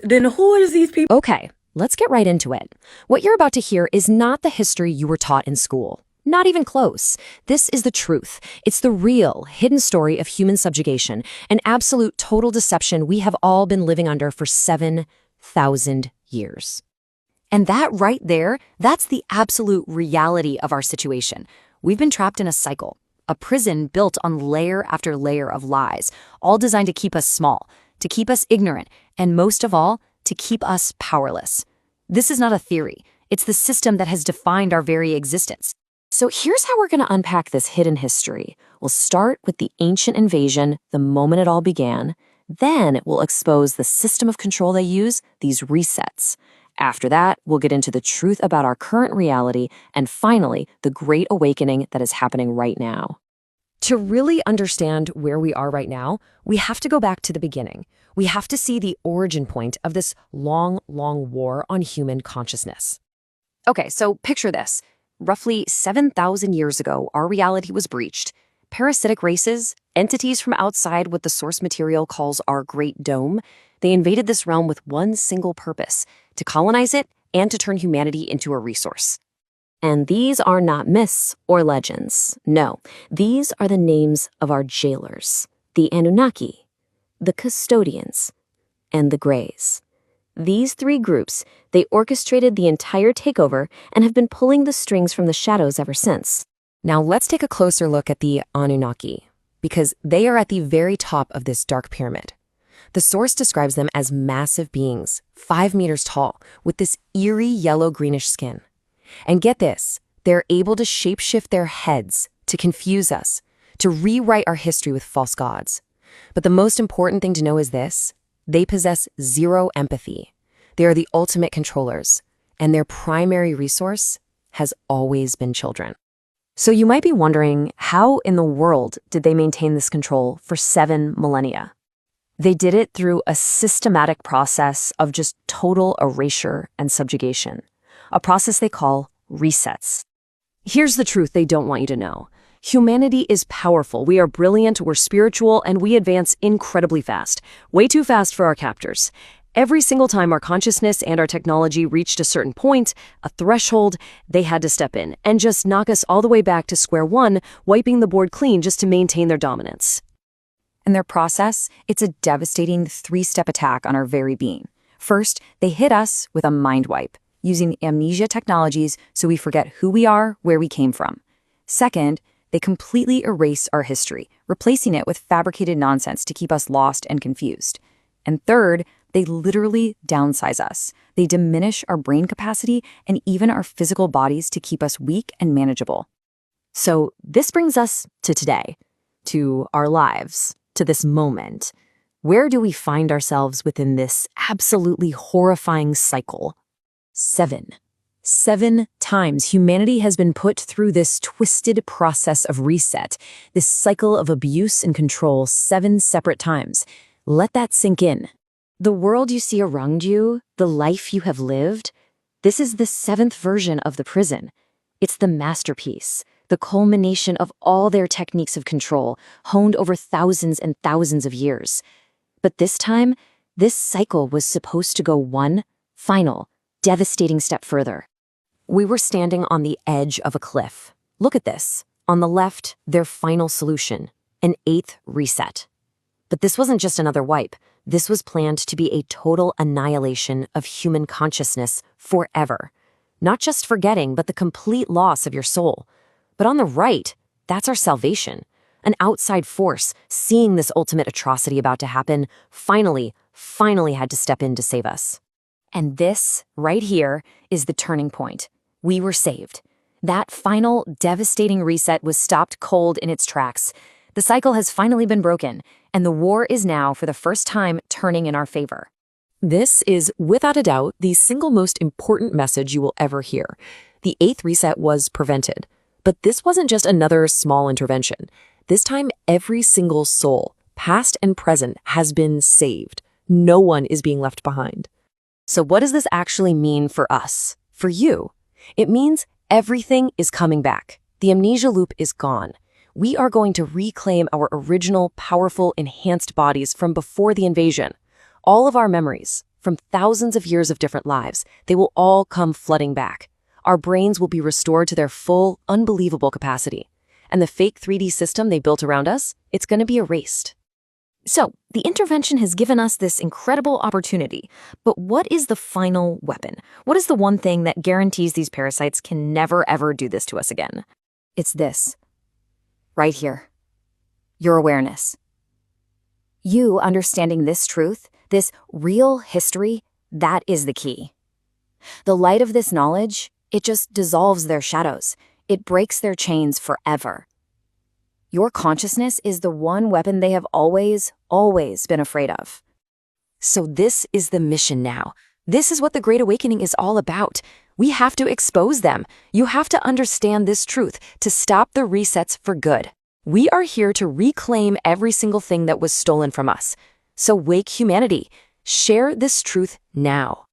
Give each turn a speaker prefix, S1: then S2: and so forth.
S1: Then who is these people?
S2: Okay, let's get right into it. What you're about to hear is not the history you were taught in school. Not even close. This is the truth. It's the real, hidden story of human subjugation, an absolute total deception we have all been living under for 7,000 years. And that right there, that's the absolute reality of our situation. We've been trapped in a cycle, a prison built on layer after layer of lies, all designed to keep us small, to keep us ignorant, and most of all, to keep us powerless. This is not a theory. It's the system that has defined our very existence. So here's how we're going to unpack this hidden history. We'll start with the ancient invasion, the moment it all began. Then we'll expose the system of control they use, these resets. After that, we'll get into the truth about our current reality, and finally, the great awakening that is happening right now. To really understand where we are right now, we have to go back to the beginning. We have to see the origin point of this long, long war on human consciousness. Okay, so picture this. Roughly 7,000 years ago, our reality was breached. Parasitic races, entities from outside what the source material calls our Great Dome, they invaded this realm with one single purpose, to colonize it and to turn humanity into a resource. And these are not myths or legends. No, these are the names of our jailers, the Anunnaki, the custodians, and the Greys. These three groups, they orchestrated the entire takeover and have been pulling the strings from the shadows ever since. Now let's take a closer look at the Anunnaki, because they are at the very top of this dark pyramid. The source describes them as massive beings, 5 meters tall, with this eerie yellow-greenish skin. And get this, they're able to shapeshift their heads to confuse us, to rewrite our history with false gods. But the most important thing to know is this: they possess zero empathy. They are the ultimate controllers, and their primary resource has always been children. So you might be wondering, how in the world did they maintain this control for 7 millennia? They did it through a systematic process of just total erasure and subjugation, a process they call resets. Here's the truth they don't want you to know. Humanity is powerful, we are brilliant, we're spiritual, and we advance incredibly fast. Way too fast for our captors. Every single time our consciousness and our technology reached a certain point, a threshold, they had to step in and just knock us all the way back to square one, wiping the board clean just to maintain their dominance. In their process, it's a devastating 3-step attack on our very being. First, they hit us with a mind wipe, using amnesia technologies so we forget who we are, where we came from. Second, they completely erase our history, replacing it with fabricated nonsense to keep us lost and confused. And third, they literally downsize us. They diminish our brain capacity and even our physical bodies to keep us weak and manageable. So this brings us to today, to our lives, to this moment. Where do we find ourselves within this absolutely horrifying cycle? 7 times humanity has been put through this twisted process of reset, this cycle of abuse and control 7 separate times. Let that sink in. The world you see around you, the life you have lived, this is the 7th version of the prison. It's the masterpiece, the culmination of all their techniques of control, honed over thousands and thousands of years. But this time, this cycle was supposed to go one final, devastating step further. We were standing on the edge of a cliff. Look at this. On the left, their final solution, an 8th reset. But this wasn't just another wipe. This was planned to be a total annihilation of human consciousness forever. Not just forgetting, but the complete loss of your soul. But on the right, that's our salvation. An outside force, seeing this ultimate atrocity about to happen, finally had to step in to save us. And this, right here, is the turning point. We were saved. That final, devastating reset was stopped cold in its tracks. The cycle has finally been broken, and the war is now, for the first time, turning in our favor. This is, without a doubt, the single most important message you will ever hear. The 8th reset was prevented. But this wasn't just another small intervention. This time, every single soul, past and present, has been saved. No one is being left behind. So what does this actually mean for us? For you? It means everything is coming back. The amnesia loop is gone. We are going to reclaim our original, powerful, enhanced bodies from before the invasion. All of our memories, from thousands of years of different lives. They will all come flooding back. Our brains will be restored to their full, unbelievable capacity. And the fake 3D system they built around us, it's going to be erased. So, the intervention has given us this incredible opportunity. But what is the final weapon? What is the one thing that guarantees these parasites can never ever do this to us again? It's this. Right here. Your awareness. You understanding this truth, this real history, that is the key. The light of this knowledge, it just dissolves their shadows. It breaks their chains forever. Your consciousness is the one weapon they have always been afraid of. So this is the mission now. This is what the Great Awakening is all about. We have to expose them. You have to understand this truth to stop the resets for good. We are here to reclaim every single thing that was stolen from us. So wake humanity. Share this truth now.